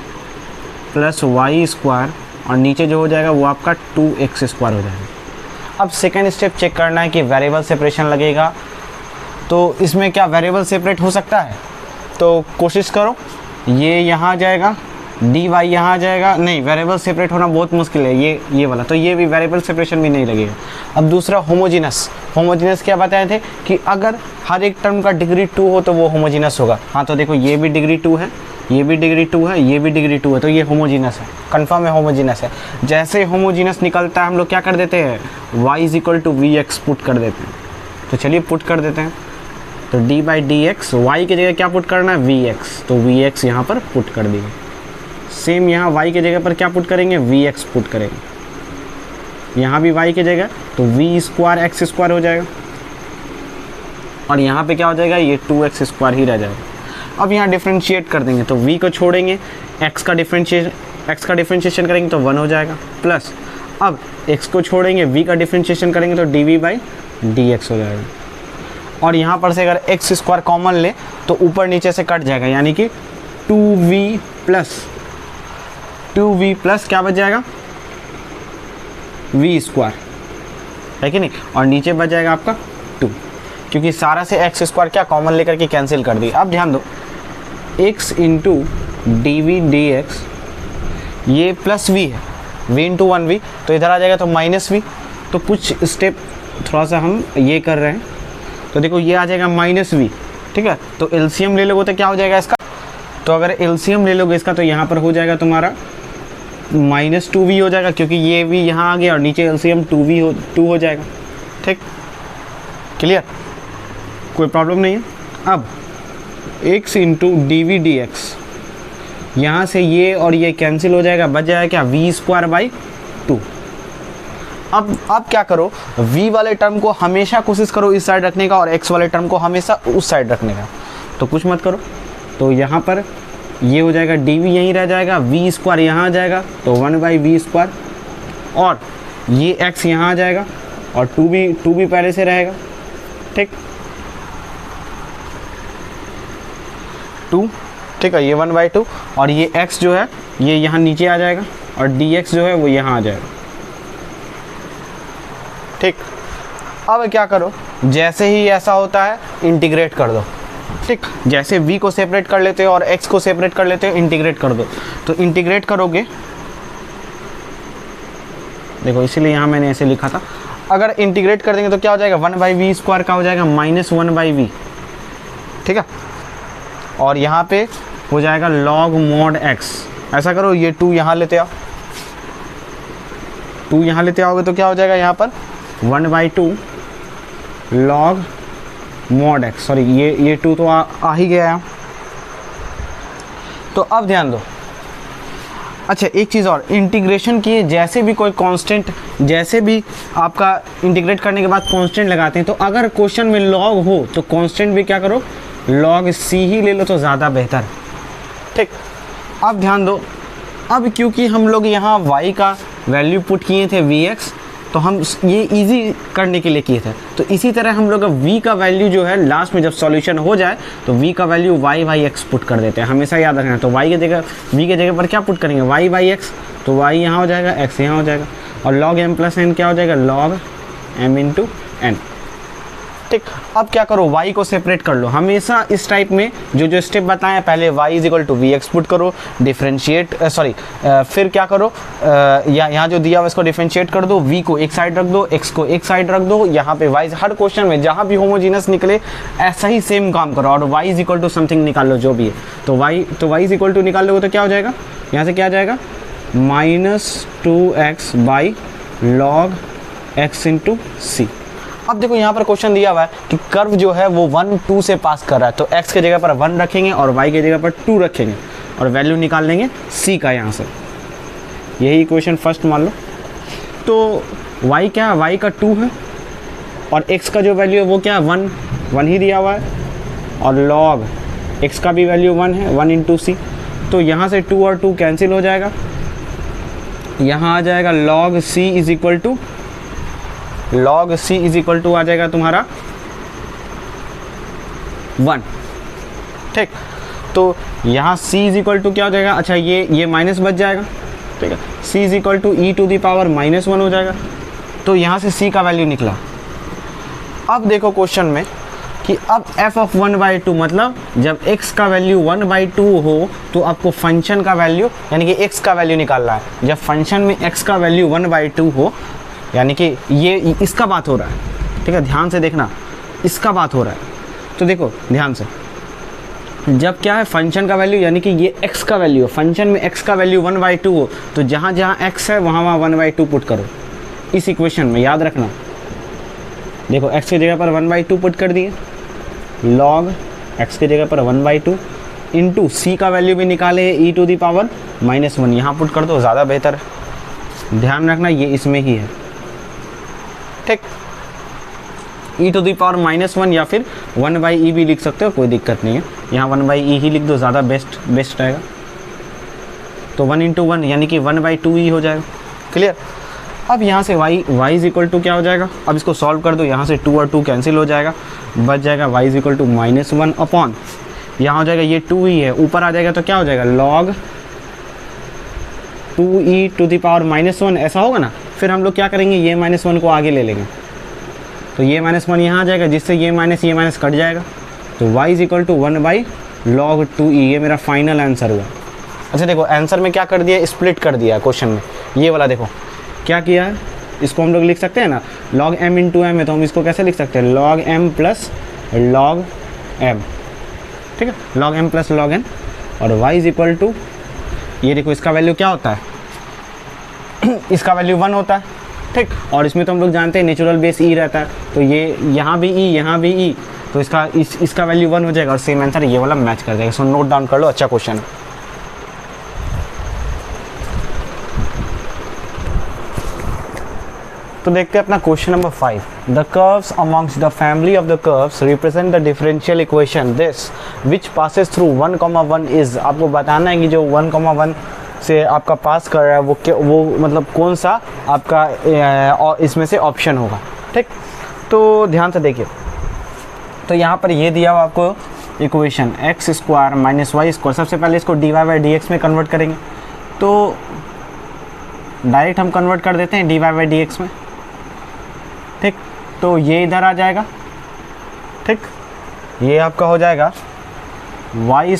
प्लस वाई स्क्वायर, और नीचे जो हो जाएगा वो आपका 2x स्क्वायर हो जाएगा। अब सेकेंड स्टेप चेक करना है कि वेरिएबल सेपरेशन लगेगा। तो इसमें क्या वेरिएबल सेपरेट हो सकता है, तो कोशिश करो, ये यहाँ आ जाएगा, dy यहाँ आ जाएगा, नहीं वेरिएबल सेपरेट होना बहुत मुश्किल है, ये वाला, तो ये भी वेरिएबल सेपरेशन भी नहीं लगेगा। अब दूसरा होमोजीनस क्या बताए थे कि अगर हर एक टर्म का डिग्री 2 हो तो वो होमोजीनस होगा। हाँ तो देखो ये भी डिग्री 2 है, ये भी डिग्री 2 है, ये भी डिग्री 2 है, तो ये होमोजीनस है, कंफर्म है होमोजीनस है। जैसे होमोजीनस निकलता है हम लोग क्या कर देते हैं, y is equal to vx put कर देते हैं। तो चलिए पुट कर देते हैं। तो d/dx y की जगह क्या पुट करना है, vx, तो vx यहाँ पर पुट कर देंगे। सेम यहाँ y की जगह पर क्या पुट करेंगे, vx पुट करेंगे। यहाँ भी y की जगह तो v स्क्वायर x स्क्वायर हो जाएगा, और यहाँ पे क्या हो जाएगा, ये 2x स्क्वायर ही रह जाएगा। अब यहाँ डिफ्रेंशिएट कर देंगे, तो v को छोड़ेंगे, x का डिफ्रेंशिएशन करेंगे तो 1 हो जाएगा, प्लस अब x को छोड़ेंगे, v का डिफ्रेंशिएशन करेंगे तो dv/dx हो जाएगा। और यहाँ पर से अगर x स्क्वायर कॉमन ले तो ऊपर नीचे से कट जाएगा, यानी कि 2v प्लस क्या बच जाएगा, v स्क्वायर, है कि नहीं, और नीचे बच जाएगा आपका 2, क्योंकि सारा से x स्क्वायर क्या कॉमन लेकर के कैंसिल कर दी। अब ध्यान दो, x इंटू dv/dx ये प्लस v है, v इंटू 1v, तो इधर आ जाएगा तो माइनस v। तो कुछ स्टेप थोड़ा सा हम ये कर रहे हैं, तो देखो ये आ जाएगा माइनस v, ठीक है। तो एलसीएम ले लोगे तो क्या हो जाएगा इसका, तो अगर एलसीएम ले लोगे इसका तो यहाँ पर हो जाएगा तुम्हारा -2v हो जाएगा, क्योंकि ये v यहाँ आ गया और नीचे एलसीएम 2 हो जाएगा, ठीक, क्लियर, कोई प्रॉब्लम नहीं है। अब x इंटू dv/dx यहाँ से ये और ये कैंसिल हो जाएगा, बच जाएगा क्या, v²/2। अब क्या करो, v वाले टर्म को हमेशा कोशिश करो इस साइड रखने का, और x वाले टर्म को हमेशा उस साइड रखने का। तो कुछ मत करो, तो यहाँ पर ये हो जाएगा, dv यहीं रह जाएगा, v स्क्वायर यहाँ आ जाएगा, तो 1/v², और ये x यहाँ आ जाएगा, और 2 भी पहले से रहेगा, ठीक, 2, ठीक है, ये 1/2, और ये x जो है ये यहाँ नीचे आ जाएगा, और dx जो है वो यहाँ आ जाएगा, ठीक। अब क्या करो, जैसे ही ऐसा होता है इंटीग्रेट कर दो, ठीक, जैसे v को सेपरेट कर लेते हो और x को सेपरेट कर लेते हो, इंटीग्रेट कर दो। तो इंटीग्रेट करोगे, देखो इसीलिए यहाँ मैंने ऐसे लिखा था, अगर इंटीग्रेट कर देंगे तो क्या हो जाएगा, 1/v² का हो जाएगा -1/v, ठीक है, और यहाँ पे हो जाएगा log mod x। ऐसा करो, ये 2 यहाँ लेते आओ, 2 2 यहाँ लेते आओगे तो क्या हो जाएगा यहाँ पर 1/2 log mod x, सॉरी ये 2 तो आ ही गया है। तो अब ध्यान दो, अच्छा एक चीज़ और, इंटीग्रेशन किए जैसे भी कोई कांस्टेंट, जैसे भी आपका इंटीग्रेट करने के बाद कांस्टेंट लगाते हैं, तो अगर क्वेश्चन में लॉग हो तो कांस्टेंट भी क्या करो, log c ही ले लो तो ज़्यादा बेहतर। ठीक, अब ध्यान दो, अब क्योंकि हम लोग यहाँ y का वैल्यू पुट किए थे vx, तो हम ये इजी करने के लिए किए थे, तो इसी तरह हम लोग v का वैल्यू जो है लास्ट में जब सॉल्यूशन हो जाए तो v का वैल्यू y/x पुट कर देते हैं, हमेशा याद रखना। तो y के जगह v के जगह पर क्या पुट करेंगे, y/x, तो y यहाँ हो जाएगा, x यहाँ हो जाएगा, और log m + n क्या हो जाएगा, log m × n। ठीक, अब क्या करो, y को सेपरेट कर लो। हमेशा इस टाइप में जो स्टेप बताएं, पहले y = vx पुट करो, डिफ्रेंशिएट फिर क्या करो, यहाँ जो दिया हुआ इसको डिफ्रेंशिएट कर दो, v को एक साइड रख दो, x को एक साइड रख दो, यहाँ पे y, हर क्वेश्चन में जहाँ भी होमोजीनस निकले ऐसा ही सेम काम करो, और y = समथिंग निकाल लो जो भी है। तो y = निकाल लोगे तो क्या हो जाएगा, यहाँ से क्या आ जाएगा, -2x log x × c। अब देखो यहाँ पर क्वेश्चन दिया हुआ है कि कर्व जो है वो 1 2 से पास कर रहा है, तो x के जगह पर 1 रखेंगे और y के जगह पर 2 रखेंगे और वैल्यू निकाल लेंगे c का यहाँ से। यही इक्वेशन फर्स्ट मान लो। तो y क्या है, y का 2 है और x का जो वैल्यू है वो क्या है, 1 ही दिया हुआ है, और log x का भी वैल्यू 1 है, 1 × c। तो यहाँ से 2 और 2 कैंसिल हो जाएगा, यहाँ आ जाएगा log c = आ जाएगा तुम्हारा 1। ठीक, तो यहाँ c = क्या हो जाएगा, अच्छा ये माइनस बच जाएगा। ठीक है, c = e⁻⁻1 हो जाएगा, तो यहाँ से c का वैल्यू निकला। अब देखो क्वेश्चन में कि अब f(1/2) मतलब जब x का वैल्यू 1/2 हो तो आपको फंक्शन का वैल्यू यानी कि x का वैल्यू निकालना है। जब फंक्शन में x का वैल्यू 1/2 हो, यानी कि ये इसका बात हो रहा है। ठीक है, ध्यान से देखना, इसका बात हो रहा है। तो देखो ध्यान से, जब क्या है फंक्शन का वैल्यू यानी कि ये x का वैल्यू हो, फंक्शन में x का वैल्यू 1/2 हो, तो जहाँ जहाँ x है वहाँ 1/2 पुट करो इस इक्वेशन में, याद रखना। देखो x की जगह पर 1/2 पुट कर दिए, log x की जगह पर 1/2 इंटू c का वैल्यू भी निकाले e⁻⁻1, यहाँ पुट कर दो, ज़्यादा बेहतर है। ध्यान रखना ये इसमें ही है। ठीक, e⁻⁻1 या फिर 1/e भी लिख सकते हो, कोई दिक्कत नहीं है, यहाँ 1/e ही लिख दो, ज़्यादा बेस्ट रहेगा। तो 1 × 1 यानी कि 1/2e हो जाएगा। क्लियर, अब यहाँ से y = क्या हो जाएगा, अब इसको सॉल्व कर दो, यहाँ से 2 और 2 कैंसिल हो जाएगा, बच जाएगा y = -1 अपॉन, यहाँ हो जाएगा ये 2e है, ऊपर आ जाएगा तो क्या हो जाएगा log 2e⁻⁻1, ऐसा होगा ना। फिर हम लोग क्या करेंगे, ये -1 को आगे ले लेंगे, तो ये -1 यहाँ आ जाएगा, जिससे ये माइनस कट जाएगा, तो y = 1/log 2e, ये मेरा फाइनल आंसर हुआ। अच्छा देखो आंसर में क्या कर दिया, स्प्लिट कर दिया क्वेश्चन में, ये वाला देखो क्या किया है, इसको हम लोग लिख सकते हैं ना, log m × m है, तो हम इसको कैसे लिख सकते हैं, log m + log m। ठीक है, log m + log n, और y = ये देखो इसका वैल्यू क्या होता है इसका वैल्यू 1 होता है। ठीक, और इसमें तो हम लोग जानते हैं नेचुरल बेस e रहता है, तो ये यहाँ भी e, यहाँ भी e, तो इसका वैल्यू 1 हो जाएगा और सेम आंसर ये वाला मैच कर जाएगा। सो नोट डाउन कर लो, अच्छा क्वेश्चन है। तो देखते हैं अपना question number 5। The curves amongst the family of the curves represent the differential equation this which passes through 1,1 is. आपको बताना है कि जो 1,1 से आपका पास कर रहा है वो मतलब कौन सा आपका इसमें से ऑप्शन होगा। ठीक, तो ध्यान से देखिए, तो यहाँ पर ये दिया हुआ आपको इक्वेशन x² - y²। सबसे पहले इसको dy/dx में कन्वर्ट करेंगे, तो डायरेक्ट हम कन्वर्ट कर देते हैं dy/dx में। ठीक, तो ये इधर आ जाएगा। ठीक, ये आपका हो जाएगा y² -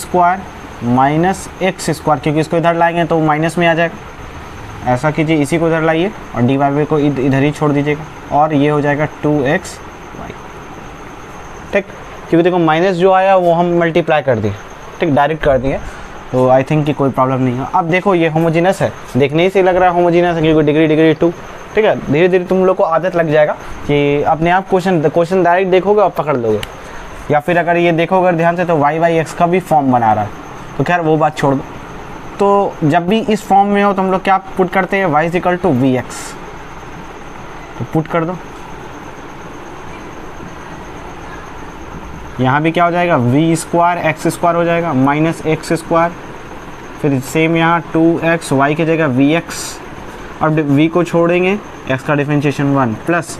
x², क्योंकि इसको इधर लाएंगे तो माइनस में आ जाएगा। ऐसा कीजिए, इसी को इधर लाइए और dy को इधर ही छोड़ दीजिएगा, और ये हो जाएगा 2xy। ठीक, क्योंकि देखो माइनस जो आया वो हम मल्टीप्लाई कर दिए, ठीक, डायरेक्ट कर दिए, तो आई थिंक कि कोई प्रॉब्लम नहीं है। अब देखो ये होमोजीनस है, देखने ही से लग रहा है होमोजीनस है, क्योंकि डिग्री 2। ठीक है, धीरे धीरे तुम लोग को आदत लग जाएगा कि अपने आप क्वेश्चन डायरेक्ट देखोगे और पकड़ लोगे। या फिर अगर ये देखोगे ध्यान से तो वाई बाई एक्स का भी फॉर्म बना रहा है, तो खैर वो बात छोड़ दो। तो जब भी इस फॉर्म में हो तो हम लोग क्या पुट करते हैं, y is equal to v x, तो पुट कर दो। यहाँ भी क्या हो जाएगा, वी स्क्वायर एक्स स्क्वायर हो जाएगा माइनस एक्स स्क्वायर, फिर सेम यहाँ 2x, वाई की जगह वी एक्स, और v को छोड़ेंगे x का डिफरेंशिएशन 1 प्लस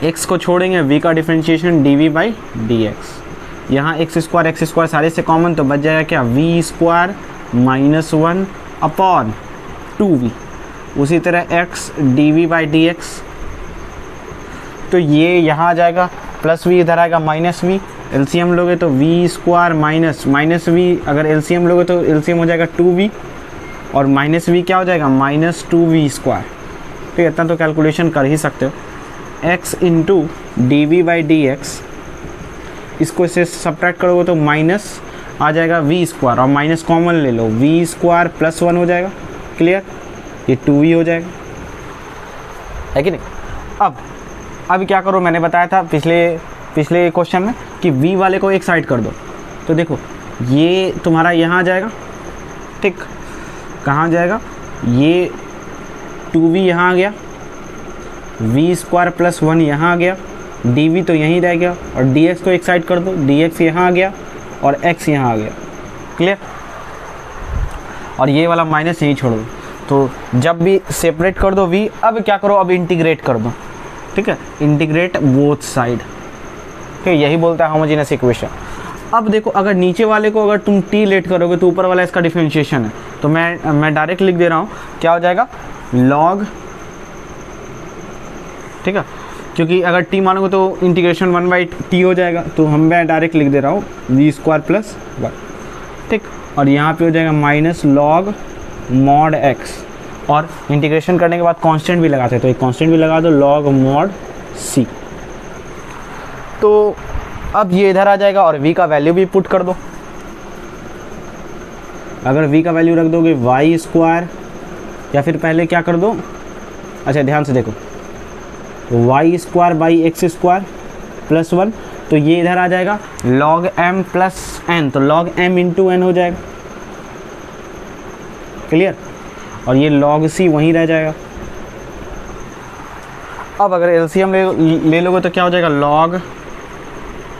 x को छोड़ेंगे v का differentiation dv by d x. यहाँ एक्स स्क्वायर सारे से कॉमन, तो बच जाएगा क्या, we square minus 1 upon 2v, उसी तरह x dv by d x. तो ये यहाँ आ जाएगा प्लस v, इधर आएगा माइनस v, एलसीएम लोगे तो वी स्क्वायर माइनस वी, अगर एलसीएम लोगे तो एलसीएम हो जाएगा 2v, और माइनस वी क्या हो जाएगा, माइनस 2v स्क्वायर। ठीक है, इतना तो कैलकुलेशन कर ही सकते हो। x into d v by d x, इसको इससे सब्ट्रैक्ट करोगे तो माइनस आ जाएगा v स्क्वायर, और माइनस कॉमन ले लो, v स्क्वायर प्लस 1 हो जाएगा, क्लियर, ये 2v हो जाएगा, है कि नहीं। अब क्या करो, मैंने बताया था पिछले क्वेश्चन में कि v वाले को एक साइड कर दो, तो देखो ये तुम्हारा यहाँ आ जाएगा, ठीक, कहाँ जाएगा, ये 2v यहाँ आ गया, वी स्क्वायर प्लस 1 यहाँ आ गया, dv तो यहीं रह गया, और dx को एक साइड कर दो, dx यहाँ आ गया और x यहाँ आ गया, क्लियर, और ये वाला माइनस यहीं छोड़ दो। तो जब भी सेपरेट कर दो v, अब क्या करो, अब इंटीग्रेट कर दो, ठीक है, इंटीग्रेट बोथ साइड, ठीक है, यही बोलता है होमोजेनियस इक्वेशन। अब देखो अगर नीचे वाले को अगर तुम t लेट करोगे तो ऊपर वाला इसका डिफरेंशिएशन है, तो मैं डायरेक्ट लिख दे रहा हूँ, क्या हो जाएगा, log, ठीक है, क्योंकि अगर t मानोगे तो इंटीग्रेशन 1 बाई टी हो जाएगा, तो मैं डायरेक्ट लिख दे रहा हूँ वी स्क्वायर प्लस 1, ठीक, और यहाँ पे हो जाएगा माइनस लॉग मॉड x, और इंटीग्रेशन करने के बाद कांस्टेंट भी लगाते हैं, तो एक कांस्टेंट भी लगा दो, log मॉड c। तो अब ये इधर आ जाएगा और v का वैल्यू भी पुट कर दो। अगर v का वैल्यू रख दोगे वाई स्क्वायर, या फिर पहले क्या कर दो, अच्छा ध्यान से देखो, y square by x square plus 1, तो ये इधर आ जाएगा log m प्लस n, तो log m इंटू n हो जाएगा, क्लियर, और ये log c वहीं रह जाएगा। अब अगर एलसीएम ले लोगे तो क्या हो जाएगा, log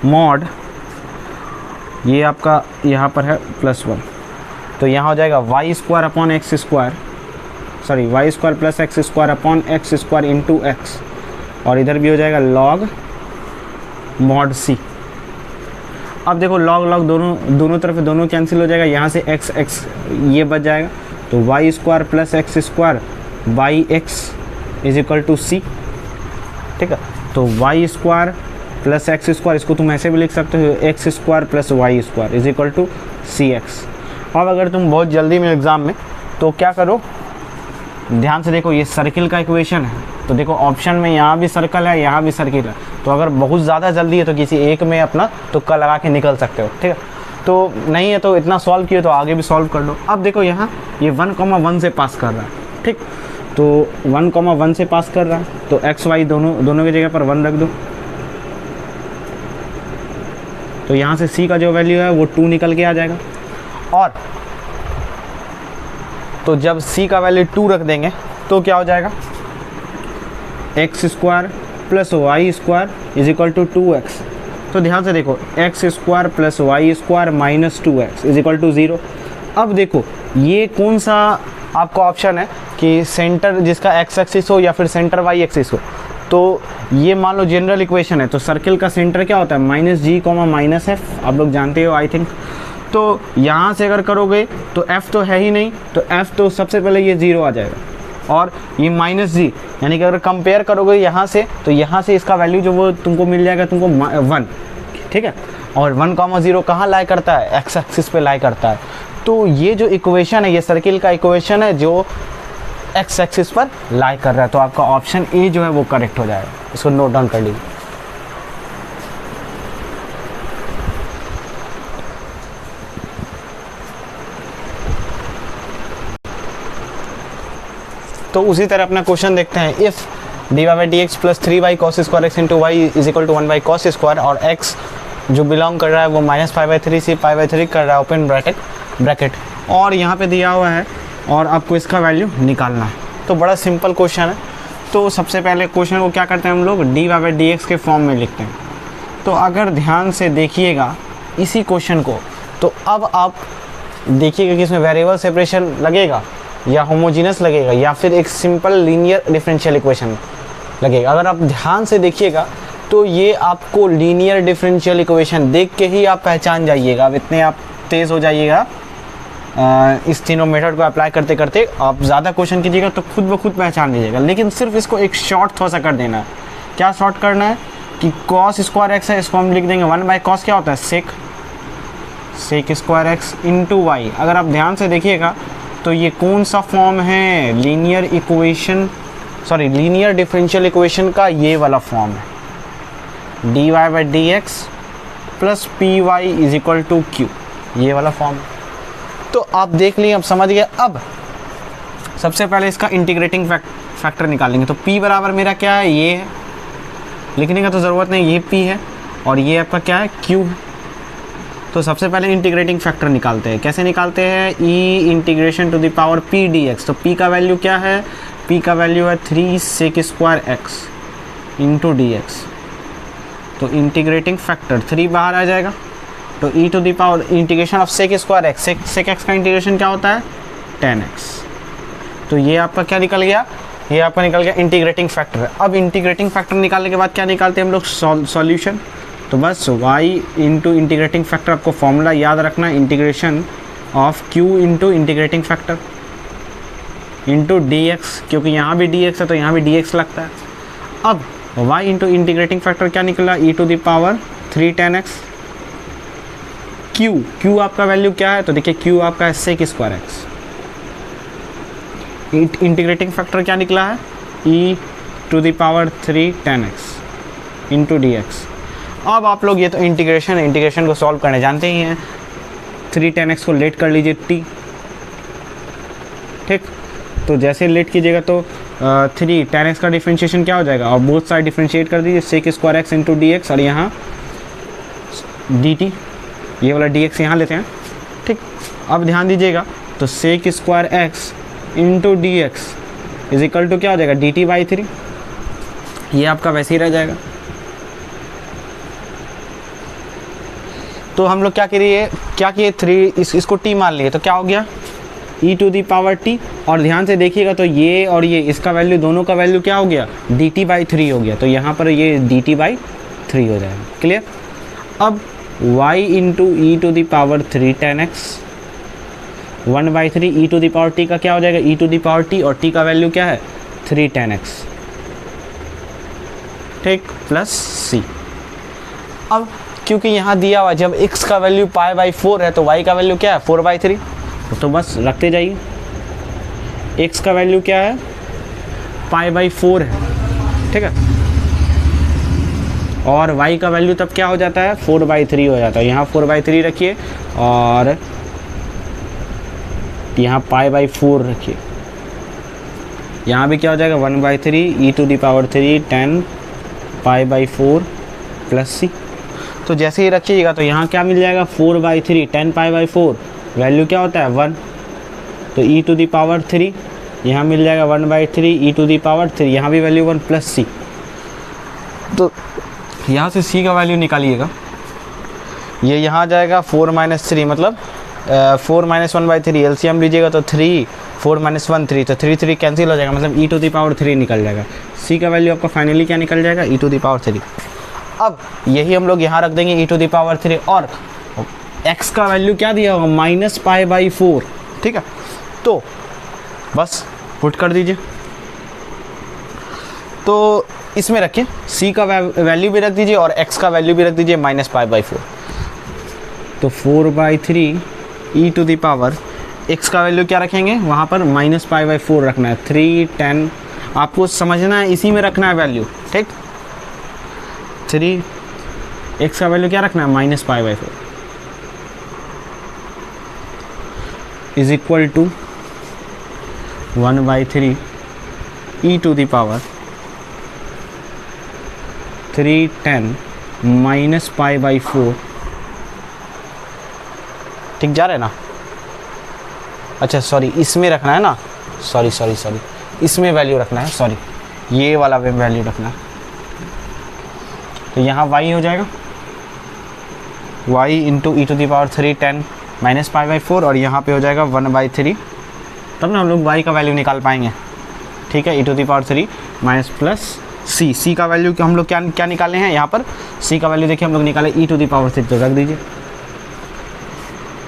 मॉड, ये आपका यहाँ पर है प्लस 1, तो यहाँ हो जाएगा y square upon x square, sorry y square plus x square upon x square into x, और इधर भी हो जाएगा log मॉड c। अब देखो log दोनों तरफ दोनों कैंसिल हो जाएगा, यहाँ से x ये बच जाएगा, तो y square plus x square by x is equal to c, ठीक है, तो y square plus x square, इसको तुम ऐसे भी लिख सकते हो, x square plus y square is equal to c x. अब अगर तुम बहुत जल्दी में एग्ज़ाम में, तो क्या करो, ध्यान से देखो, ये सर्किल का इक्वेशन है, तो देखो ऑप्शन में यहाँ भी सर्कल है, यहाँ भी सर्किल है, तो अगर बहुत ज़्यादा जल्दी है तो किसी एक में अपना तुक्का लगा के निकल सकते हो, ठीक है, तो नहीं है तो इतना सॉल्व किए तो आगे भी सॉल्व कर लो। अब देखो यहाँ ये 1,1 से पास कर रहा है, ठीक, तो 1,1 से पास कर रहा है, तो एक्स वाई दोनों की जगह पर 1 रख दो, तो यहाँ से c का जो वैल्यू है वो 2 निकल के आ जाएगा, और तो जब c का वैल्यू 2 रख देंगे तो क्या हो जाएगा, x square plus y square is equal to 2x। तो ध्यान से देखो, x square plus y square minus 2x is equal to 0। अब देखो ये कौन सा आपका ऑप्शन है कि सेंटर जिसका x एक्सिस हो या फिर सेंटर y एक्सिस हो, तो ये मान लो जनरल इक्वेशन है, तो सर्किल का सेंटर क्या होता है, माइनस जी कॉमा माइनस एफ, आप लोग जानते हो आई थिंक। तो यहाँ से अगर करोगे तो f तो है ही नहीं, तो f तो सबसे पहले ये 0 आ जाएगा, और ये माइनस जी, यानी कि अगर कंपेयर करोगे यहाँ से, तो यहाँ से इसका वैल्यू जो वो तुमको मिल जाएगा तुमको 1, ठीक है, और 1,0 कहाँ लाई करता है, x एक्सिस पे लाई करता है। तो ये जो इक्वेशन है, ये सर्किल का इक्वेशन है जो x एक्सिस पर लाई कर रहा है, तो आपका ऑप्शन ए जो है वो करेक्ट हो जाएगा, इसको नोट डाउन कर लीजिए। तो उसी तरह अपना क्वेश्चन देखते हैं। If d y by d x plus 3y cos square x into y is equal to 1 cos square, और x जो बिलोंग कर रहा है वो -π/3 से π/3 कर रहा है, ओपन ब्रैकेट, और यहाँ पे दिया हुआ है और आपको इसका वैल्यू निकालना है। तो बड़ा सिंपल क्वेश्चन है। तो सबसे पहले क्वेश्चन को क्या करते हैं हम लोग, d y by d x के फॉर्म में लिखते हैं। तो अगर ध्यान से देखिएगा इसी क्वेश्चन को, तो अब आप देखिएगा कि इसमें वेरिएबल सेपरेशन लगेगा या होमोजीनस लगेगा या फिर एक सिंपल लीनियर डिफरेंशियल इक्वेशन लगेगा। अगर आप ध्यान से देखिएगा तो ये आपको लीनियर डिफरेंशियल इक्वेशन देख के ही आप पहचान जाइएगा। अब इतने आप तेज़ हो जाइएगा इस तीनों मेथड को अप्लाई करते करते। आप ज़्यादा क्वेश्चन कीजिएगा तो खुद ब खुद पहचान लीजिएगा, लेकिन सिर्फ इसको एक शॉर्ट थोड़ा सा कर देना है। क्या शॉर्ट करना है कि cos स्क्वायर एक्स है, इसको हम लिख देंगे 1 cos, क्या होता है sec square x into y. अगर आप ध्यान से देखिएगा तो ये कौन सा फॉर्म है, लीनियर डिफरेंशियल इक्वेशन का ये वाला फॉर्म है, d y by d x plus p y is equal to q, ये वाला फॉर्म है। तो आप देख लिए, अब समझ गए। अब सबसे पहले इसका इंटीग्रेटिंग फैक्टर निकालेंगे। तो p बराबर मेरा क्या है, ये है, लिखने का तो ज़रूरत नहीं, ये p है, और ये आपका क्या है, q है। तो सबसे पहले इंटीग्रेटिंग फैक्टर निकालते हैं। कैसे निकालते हैं, e integration to the power p dx। तो p का वैल्यू क्या है, p का वैल्यू है 3 sec square x into d x. तो इंटीग्रेटिंग फैक्टर 3 बाहर आ जाएगा, तो e to the power integration of sec square x, sec x का इंटीग्रेशन क्या होता है, 10x। तो ये आपका क्या निकल गया, ये आपका निकल गया इंटीग्रेटिंग फैक्टर। अब इंटीग्रेटिंग फैक्टर निकालने के बाद क्या निकालते हैं हम लोग, सॉल्यूशन। तो बस y इंटू इंटीग्रेटिंग फैक्टर, आपको फॉर्मूला याद रखना है, integration of q into integrating factor into dx, क्योंकि यहाँ भी dx है तो यहाँ भी dx लगता है। अब y इंटू इंटीग्रेटिंग फैक्टर क्या निकला, e to the power 3 10x। q आपका वैल्यू क्या है, तो देखिए q आपका है sec square x. Integrating factor क्या निकला है, e to the power 3 10x into dx। अब आप लोग ये तो इंटीग्रेशन को सॉल्व करने जानते ही हैं। 3 10x को लेट कर लीजिए t, ठीक। तो जैसे लेट कीजिएगा तो 3 10x का डिफ्रेंशिएशन क्या हो जाएगा, और बोथ साइड डिफ्रेंशिएट कर दीजिए, sec square x into d x, और यहाँ dt, ये वाला dx यहाँ लेते हैं, ठीक। अब ध्यान दीजिएगा, तो sec square x into d x is equal to क्या हो जाएगा, dt/3। ये आपका वैसे ही रह जाएगा। तो हम लोग क्या किए 3 इसको t मान लिए, तो क्या हो गया, e to the power t। और ध्यान से देखिएगा तो ये और ये, इसका वैल्यू, दोनों का वैल्यू क्या हो गया, dt/3 हो गया। तो यहाँ पर ये dt/3 हो जाएगा, क्लियर। अब y into e to the power 3 10x 1/3 e to the power t का क्या हो जाएगा, e to the power t, और t का वैल्यू क्या है 3 10x, ठीक, प्लस c। अब क्योंकि यहाँ दिया हुआ जब x का वैल्यू π/4 है तो y का वैल्यू क्या है 4/3, तो बस रखते जाइए। x का वैल्यू क्या है, π/4 है, ठीक है, और y का वैल्यू तब क्या हो जाता है 4/3 हो जाता है। यहाँ 4/3 रखिए और यहाँ π/4 रखिए, यहाँ भी क्या हो जाएगा 1/3 e to the power 3 10 π/4 plus c। तो जैसे ही रखिएगा तो यहाँ क्या मिल जाएगा 4/3 10 π/4, वैल्यू क्या होता है 1, तो e टू दी पावर 3, यहाँ मिल जाएगा 1/3 e टू दी पावर 3, यहाँ भी वैल्यू 1 प्लस c। तो यहाँ से c का वैल्यू निकालिएगा, ये यहाँ जाएगा 4 - 3, मतलब 4 - 1/3, एलसीएम लीजिएगा तो 3 4 - 1 3, तो 3 3 कैंसिल हो जाएगा, मतलब e टू दी पावर 3 निकल जाएगा। c का वैल्यू आपका फाइनली क्या निकल जाएगा, e टू दी पावर 3। अब यही हम लोग यहाँ रख देंगे e टू दी पावर 3, और x का वैल्यू क्या दिया होगा -π/4, ठीक है। तो बस पुट कर दीजिए, तो इसमें रखिए c का वैल्यू भी रख दीजिए और x का वैल्यू भी रख दीजिए -π/4। तो 4/3 e to the power, x का वैल्यू क्या रखेंगे, वहाँ पर -π/4 रखना है, 3 10, आपको समझना है, इसी में रखना है वैल्यू, ठीक। 3 x का वैल्यू क्या रखना है -π/4 is equal to 1/3 e to the power 310 minus pi by 4, ठीक जा रहा है ना? अच्छा सॉरी, इसमें रखना है ना, सॉरी सॉरी सॉरी, इसमें वैल्यू रखना है, सॉरी ये वाला वैल्यू रखना है। तो यहाँ y हो जाएगा y into e to the power 310 minus pi by 4, और यहाँ पे हो जाएगा 1/3, तब ना हम लोग y का वैल्यू निकाल पाएंगे। ठीक है, e to the power 3 minus plus c का वैल्यू हम लोग क्या निकाले हैं यहाँ पर, c का वैल्यू देखिए हम लोग निकाले ई टू द पावर 3, तो रख दीजिए।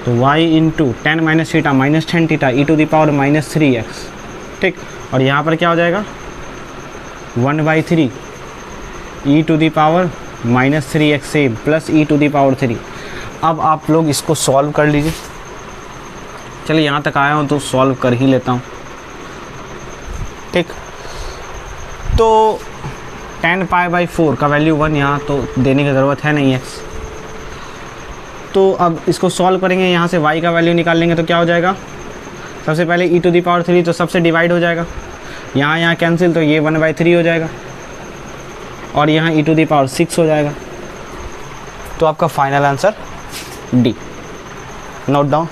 तो y into 10 minus theta minus 10 theta e to the power minus 3x, ठीक, और यहाँ पर क्या हो जाएगा 1/3 e to the power minus 3x से plus e to the power 3। अब आप लोग इसको सॉल्व कर लीजिए। चलिए यहाँ तक आया हूँ तो सॉल्व कर ही लेता हूँ, ठीक। तो 10 पाई बाई 4 का वैल्यू 1, यहाँ तो देने की ज़रूरत है नहीं x। तो अब इसको सॉल्व करेंगे, यहाँ से y का वैल्यू निकाल लेंगे तो क्या हो जाएगा, सबसे पहले ई टू द पावर 3 तो सबसे डिवाइड हो जाएगा, यहाँ कैंसिल, तो ये 1/3 हो जाएगा, और यहाँ ई टू द पावर 6 हो जाएगा। तो आपका final answer D. Note down.